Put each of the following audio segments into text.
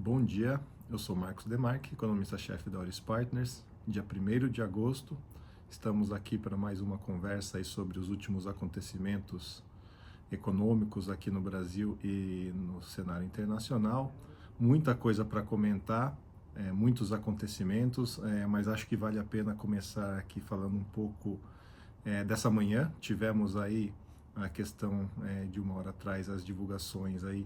Bom dia, eu sou Marcos Demarque, economista-chefe da Auris Partners. Dia 1º de agosto, estamos aqui para mais uma conversa aí sobre os últimos acontecimentos econômicos aqui no Brasil e no cenário internacional. Muita coisa para comentar, muitos acontecimentos, mas acho que vale a pena começar aqui falando um pouco dessa manhã. Tivemos aí a questão de uma hora atrás, as divulgações aí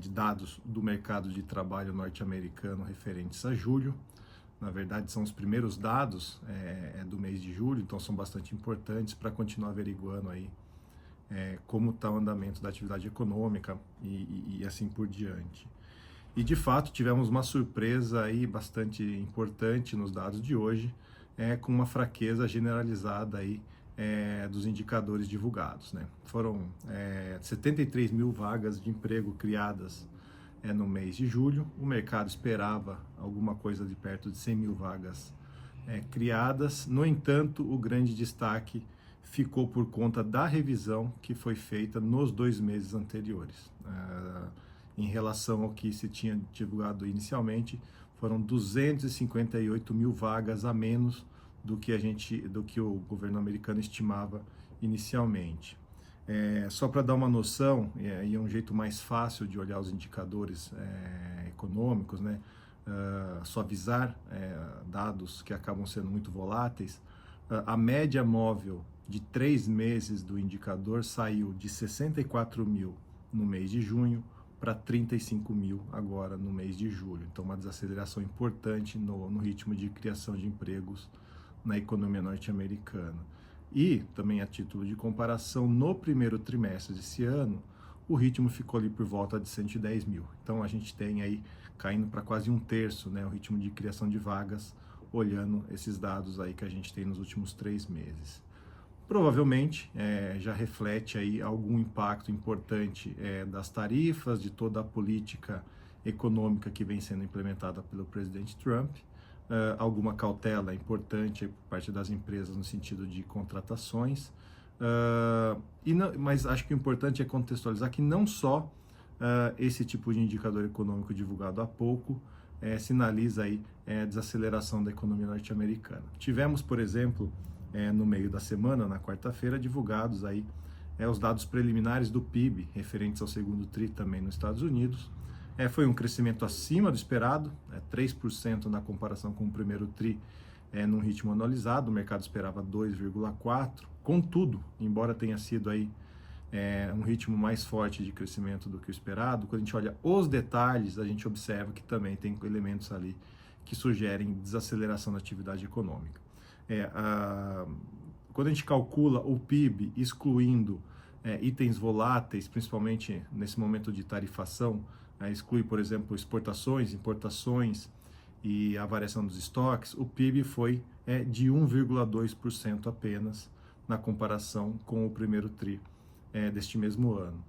de dados do mercado de trabalho norte-americano referentes a julho. Na verdade, são os primeiros dados do mês de julho, então são bastante importantes para continuar averiguando aí como está o andamento da atividade econômica e assim por diante. E de fato tivemos uma surpresa aí bastante importante nos dados de hoje, com uma fraqueza generalizada aí dos indicadores divulgados, né? Foram 73 mil vagas de emprego criadas no mês de julho. O mercado esperava alguma coisa de perto de 100 mil vagas criadas. No entanto, o grande destaque ficou por conta da revisão que foi feita nos 2 meses anteriores. Em relação ao que se tinha divulgado inicialmente, foram 258 mil vagas a menos do que o governo americano estimava inicialmente. Só para dar uma noção, e é um jeito mais fácil de olhar os indicadores econômicos, né? Suavizar dados que acabam sendo muito voláteis, a média móvel de 3 meses do indicador saiu de 64 mil no mês de junho para 35 mil agora no mês de julho. Então, uma desaceleração importante no ritmo de criação de empregos na economia norte-americana. E, também a título de comparação, no primeiro trimestre desse ano, o ritmo ficou ali por volta de 110 mil. Então, a gente tem aí caindo para quase 1/3, né, o ritmo de criação de vagas, olhando esses dados aí que a gente tem nos últimos 3 meses. Provavelmente já reflete aí algum impacto importante das tarifas, de toda a política econômica que vem sendo implementada pelo presidente Trump, alguma cautela importante por parte das empresas no sentido de contratações, mas acho que o importante é contextualizar que não só esse tipo de indicador econômico divulgado há pouco sinaliza aí desaceleração da economia norte-americana. Tivemos, por exemplo, no meio da semana, na quarta-feira, divulgados aí os dados preliminares do PIB, referentes ao segundo TRI também nos Estados Unidos. Foi um crescimento acima do esperado, 3% na comparação com o primeiro TRI, num ritmo anualizado. O mercado esperava 2,4%. Contudo, embora tenha sido aí um ritmo mais forte de crescimento do que o esperado, quando a gente olha os detalhes, a gente observa que também tem elementos ali que sugerem desaceleração da atividade econômica. Quando a gente calcula o PIB excluindo itens voláteis, principalmente nesse momento de tarifação, exclui, por exemplo, exportações, importações e a variação dos estoques, o PIB foi de 1,2% apenas na comparação com o primeiro TRI deste mesmo ano.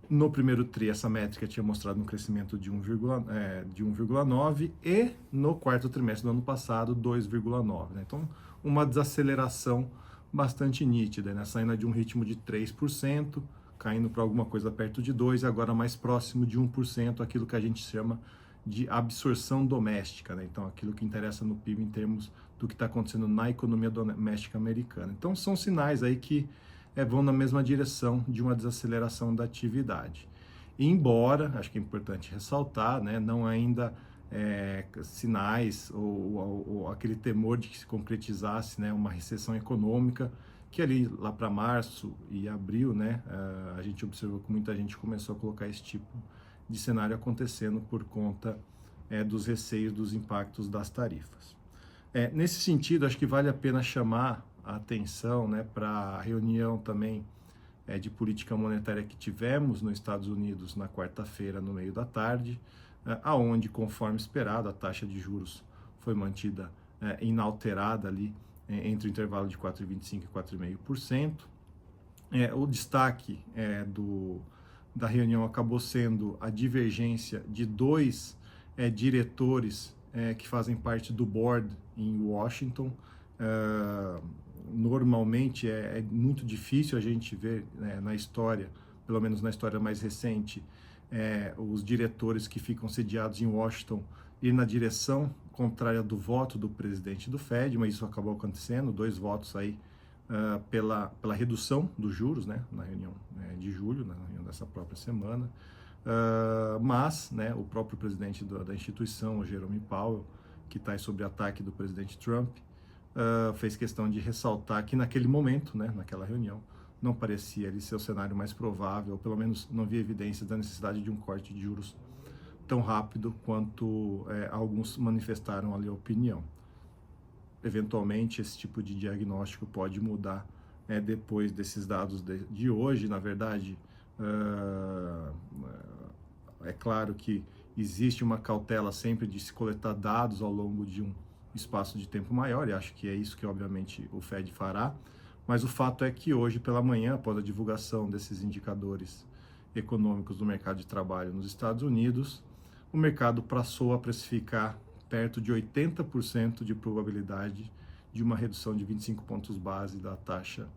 No primeiro TRI, essa métrica tinha mostrado um crescimento de 1,9% e no quarto trimestre do ano passado, 2,9%. Né? Então, uma desaceleração bastante nítida, né? Saindo de um ritmo de 3%, caindo para alguma coisa perto de 2%, e agora mais próximo de 1%, aquilo que a gente chama de absorção doméstica, né? Então, aquilo que interessa no PIB em termos do que está acontecendo na economia doméstica americana. Então, são sinais aí que vão na mesma direção de uma desaceleração da atividade. E embora, acho que é importante ressaltar, né, não ainda sinais ou aquele temor de que se concretizasse, né, uma recessão econômica, que ali lá para março e abril, né, a gente observou que muita gente começou a colocar esse tipo de cenário acontecendo por conta dos receios dos impactos das tarifas. Nesse sentido, acho que vale a pena chamar a atenção, né, para a reunião também de política monetária que tivemos nos Estados Unidos na quarta-feira, no meio da tarde, aonde, conforme esperado, a taxa de juros foi mantida inalterada ali entre o intervalo de 4,25% e 4,5%. O destaque da reunião acabou sendo a divergência de 2 diretores que fazem parte do board em Washington. Normalmente é muito difícil a gente ver na história, pelo menos na história mais recente, os diretores que ficam sediados em Washington ir na direção contrária do voto do presidente do Fed, mas isso acabou acontecendo, 2 votos aí pela redução dos juros, né, na reunião de julho, na reunião dessa própria semana. Mas, né, o próprio presidente da instituição, o Jerome Powell, que está sob ataque do presidente Trump, fez questão de ressaltar que naquele momento, né, naquela reunião, não parecia ele ser o cenário mais provável, ou pelo menos não havia evidências da necessidade de um corte de juros tão rápido quanto alguns manifestaram ali a opinião. Eventualmente, esse tipo de diagnóstico pode mudar depois desses dados de hoje. Na verdade, é claro que existe uma cautela sempre de se coletar dados ao longo de um espaço de tempo maior, e acho que é isso que, obviamente, o Fed fará. Mas o fato é que hoje, pela manhã, após a divulgação desses indicadores econômicos do mercado de trabalho nos Estados Unidos, o mercado passou a precificar perto de 80% de probabilidade de uma redução de 25 pontos base da taxa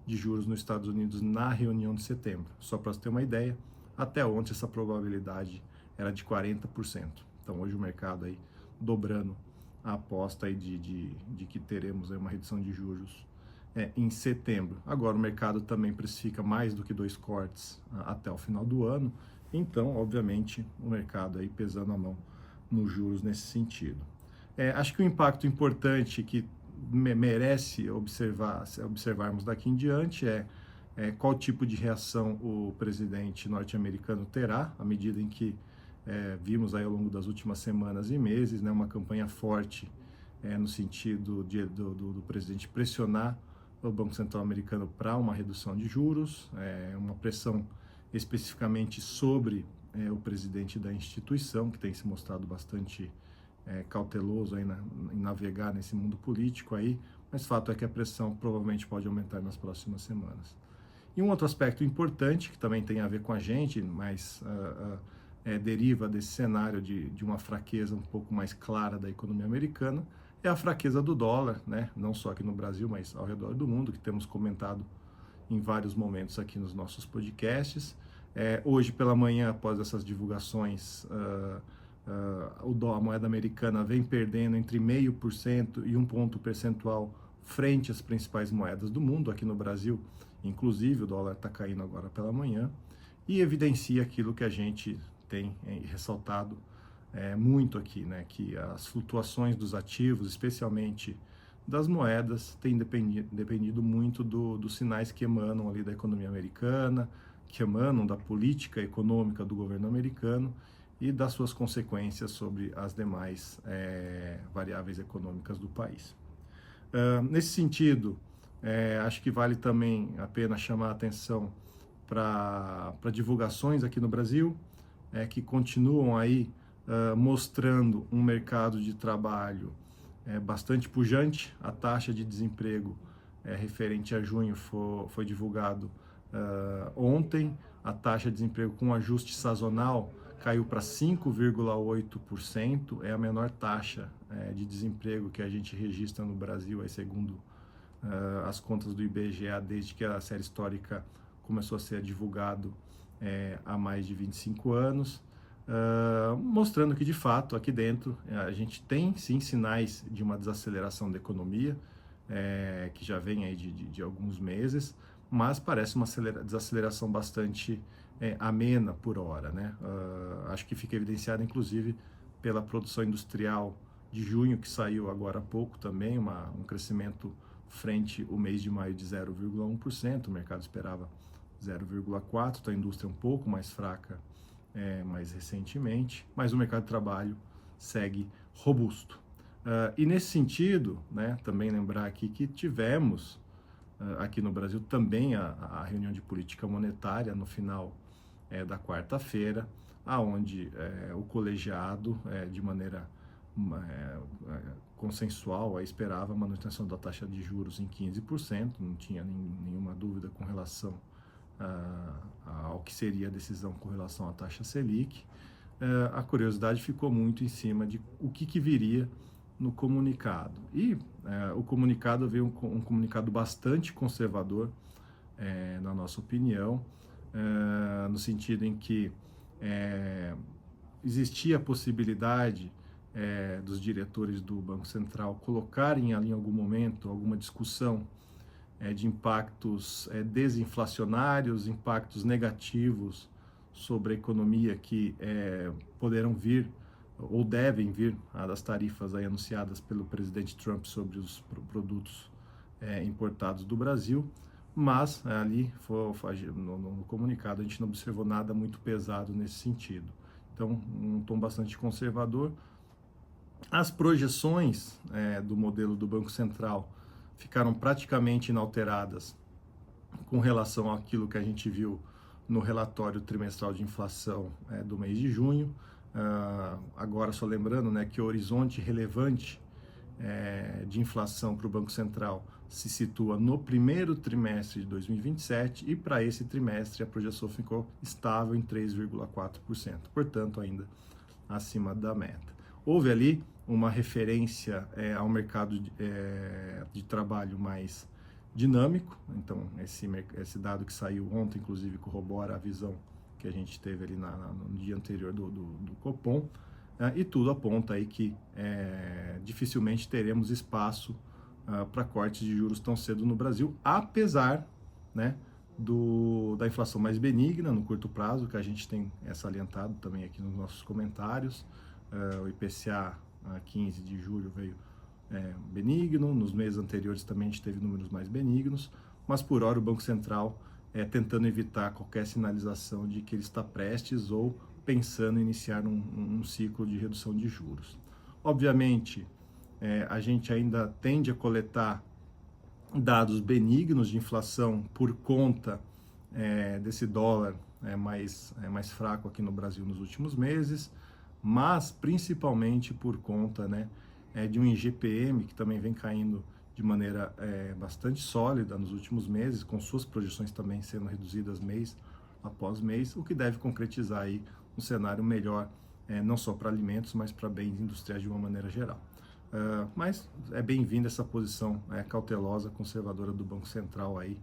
de juros nos Estados Unidos na reunião de setembro. Só para você ter uma ideia, até ontem essa probabilidade era de 40%. Então hoje o mercado aí dobrando a aposta aí de que teremos aí uma redução de juros em setembro. Agora o mercado também precifica mais do que 2 cortes até o final do ano, então obviamente o mercado aí pesando a mão nos juros nesse sentido. Acho que um impacto importante que merece observarmos daqui em diante qual tipo de reação o presidente norte-americano terá, à medida em que vimos aí ao longo das últimas semanas e meses, né, uma campanha forte no sentido do presidente pressionar o Banco Central americano para uma redução de juros, uma pressão especificamente sobre o presidente da instituição, que tem se mostrado bastante cauteloso aí em navegar nesse mundo político aí, mas fato é que a pressão provavelmente pode aumentar nas próximas semanas. E um outro aspecto importante, que também tem a ver com a gente, mas deriva desse cenário de uma fraqueza um pouco mais clara da economia americana, é a fraqueza do dólar, né? Não só aqui no Brasil, mas ao redor do mundo, que temos comentado em vários momentos aqui nos nossos podcasts. Hoje pela manhã, após essas divulgações, a moeda americana vem perdendo entre 0,5% e 1 ponto percentual frente às principais moedas do mundo. Aqui no Brasil, inclusive, o dólar está caindo agora pela manhã, e evidencia aquilo que a gente tem ressaltado muito aqui, né, que as flutuações dos ativos, especialmente das moedas, têm dependido muito dos sinais que emanam ali da economia americana, que emanam da política econômica do governo americano e das suas consequências sobre as demais variáveis econômicas do país. Nesse sentido, acho que vale também a pena chamar a atenção para divulgações aqui no Brasil, que continuam aí mostrando um mercado de trabalho bastante pujante. A taxa de desemprego referente a junho foi divulgado ontem. A taxa de desemprego com ajuste sazonal caiu para 5,8%, é a menor taxa de desemprego que a gente registra no Brasil, aí, segundo as contas do IBGE, desde que a série histórica começou a ser divulgado há mais de 25 anos, mostrando que, de fato, aqui dentro a gente tem, sim, sinais de uma desaceleração da economia, que já vem aí de alguns meses, mas parece uma desaceleração bastante amena por hora, né? Acho que fica evidenciado, inclusive, pela produção industrial de junho, que saiu agora há pouco também, um crescimento frente ao mês de maio de 0,1%, o mercado esperava 0,4%, então a indústria é um pouco mais fraca mais recentemente, mas o mercado de trabalho segue robusto. E nesse sentido, né, também lembrar aqui que tivemos aqui no Brasil também a reunião de política monetária no final da quarta-feira, aonde o colegiado, de maneira consensual, esperava a manutenção da taxa de juros em 15%, não tinha nenhuma dúvida com relação ao que seria a decisão com relação à taxa Selic. A curiosidade ficou muito em cima de o que viria no comunicado. E o comunicado veio um comunicado bastante conservador, na nossa opinião, no sentido em que existia a possibilidade dos diretores do Banco Central colocarem ali em algum momento alguma discussão de impactos desinflacionários, impactos negativos sobre a economia que poderão vir ou devem vir das tarifas aí anunciadas pelo presidente Trump sobre os produtos importados do Brasil, mas ali no comunicado a gente não observou nada muito pesado nesse sentido. Então, um tom bastante conservador. As projeções do modelo do Banco Central ficaram praticamente inalteradas com relação àquilo que a gente viu no relatório trimestral de inflação do mês de junho. Agora, só lembrando que o horizonte relevante de inflação para o Banco Central se situa no primeiro trimestre de 2027 e para esse trimestre a projeção ficou estável em 3,4%, portanto ainda acima da meta. Houve ali uma referência ao mercado de trabalho mais dinâmico, então esse dado que saiu ontem, inclusive, corrobora a visão que a gente teve ali no dia anterior do Copom, e tudo aponta aí que dificilmente teremos espaço para cortes de juros tão cedo no Brasil, apesar da inflação mais benigna no curto prazo, que a gente tem salientado também aqui nos nossos comentários. O IPCA 15 de julho veio benigno, nos meses anteriores também a gente teve números mais benignos, mas por hora o Banco Central tentando evitar qualquer sinalização de que ele está prestes ou pensando em iniciar um ciclo de redução de juros. Obviamente, a gente ainda tende a coletar dados benignos de inflação por conta desse dólar mais fraco aqui no Brasil nos últimos meses, mas principalmente por conta de um IGPM que também vem caindo de maneira bastante sólida nos últimos meses, com suas projeções também sendo reduzidas mês após mês, o que deve concretizar aí um cenário melhor, não só para alimentos, mas para bens industriais de uma maneira geral. Mas é bem-vinda essa posição cautelosa, conservadora do Banco Central aí,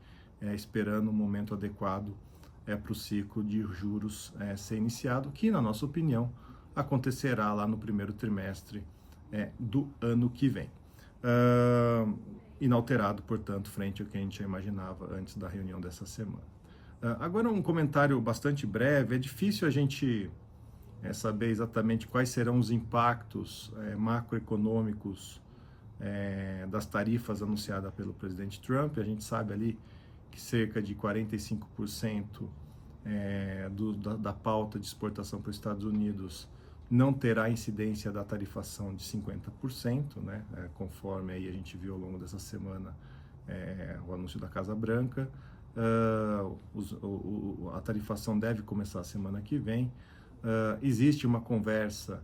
esperando um momento adequado para o ciclo de juros ser iniciado, que, na nossa opinião, acontecerá lá no primeiro trimestre do ano que vem. Inalterado, portanto, frente ao que a gente já imaginava antes da reunião dessa semana. Agora, um comentário bastante breve. É difícil a gente saber exatamente quais serão os impactos macroeconômicos das tarifas anunciadas pelo presidente Trump. A gente sabe ali que cerca de 45% da pauta de exportação para os Estados Unidos não terá incidência da tarifação de 50%, conforme aí a gente viu ao longo dessa semana o anúncio da Casa Branca. A tarifação deve começar a semana que vem. Existe uma conversa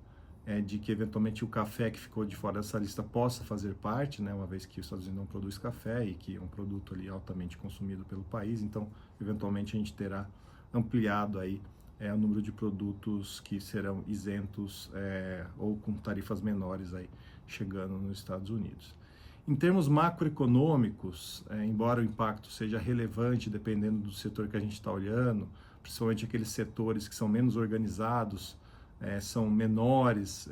de que eventualmente o café que ficou de fora dessa lista possa fazer parte, uma vez que os Estados Unidos não produz café e que é um produto ali altamente consumido pelo país, então eventualmente a gente terá ampliado aí o número de produtos que serão isentos ou com tarifas menores aí chegando nos Estados Unidos. Em termos macroeconômicos, embora o impacto seja relevante dependendo do setor que a gente está olhando, principalmente aqueles setores que são menos organizados, são menores,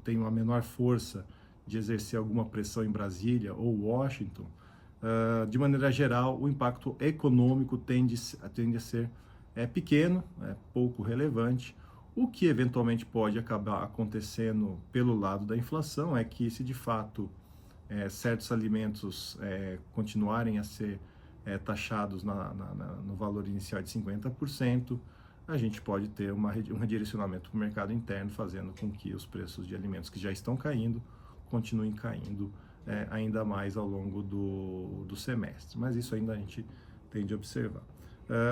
têm uma menor força de exercer alguma pressão em Brasília ou Washington, de maneira geral, o impacto econômico tende a ser pequeno, pouco relevante. O que eventualmente pode acabar acontecendo pelo lado da inflação é que, se de fato certos alimentos continuarem a ser taxados no valor inicial de 50%, a gente pode ter um redirecionamento para o mercado interno, fazendo com que os preços de alimentos que já estão caindo continuem caindo ainda mais ao longo do semestre. Mas isso ainda a gente tem de observar.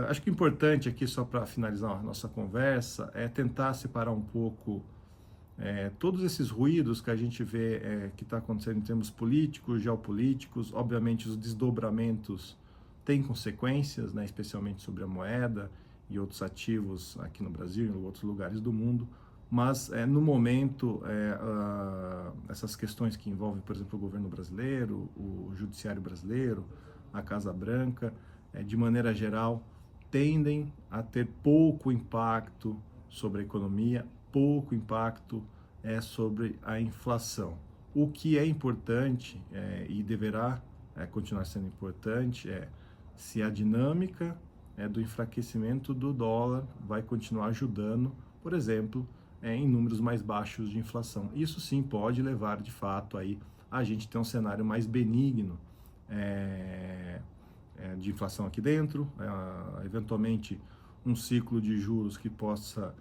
Acho que o importante aqui, só para finalizar a nossa conversa, é tentar separar um pouco todos esses ruídos que a gente vê que está acontecendo em termos políticos, geopolíticos. Obviamente os desdobramentos têm consequências, especialmente sobre a moeda e outros ativos aqui no Brasil e em outros lugares do mundo, mas no momento essas questões que envolvem, por exemplo, o governo brasileiro, o judiciário brasileiro, a Casa Branca, de maneira geral, tendem a ter pouco impacto sobre a economia, pouco impacto sobre a inflação. O que é importante e deverá continuar sendo importante é se a dinâmica do enfraquecimento do dólar vai continuar ajudando, por exemplo, em números mais baixos de inflação. Isso sim pode levar, de fato, aí a gente ter um cenário mais benigno de inflação aqui dentro, eventualmente um ciclo de juros que possa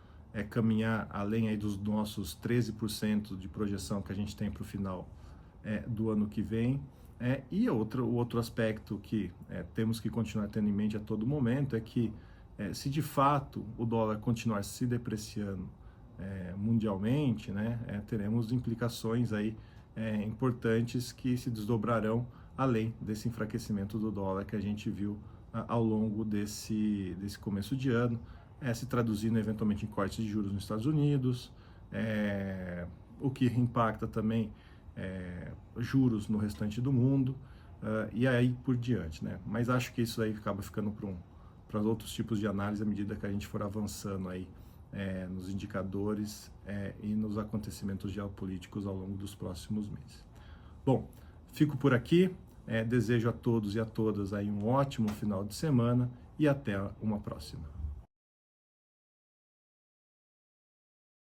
caminhar além aí dos nossos 13% de projeção que a gente tem para o final do ano que vem. E o outro aspecto que temos que continuar tendo em mente a todo momento é que se de fato o dólar continuar se depreciando mundialmente, né, teremos implicações aí importantes que se desdobrarão além desse enfraquecimento do dólar que a gente viu ao longo desse começo de ano, se traduzindo eventualmente em cortes de juros nos Estados Unidos, o que impacta também juros no restante do mundo, e aí por diante, né? Mas acho que isso aí acaba ficando para outros tipos de análise à medida que a gente for avançando aí nos indicadores e nos acontecimentos geopolíticos ao longo dos próximos meses. Bom, fico por aqui, desejo a todos e a todas aí um ótimo final de semana e até uma próxima.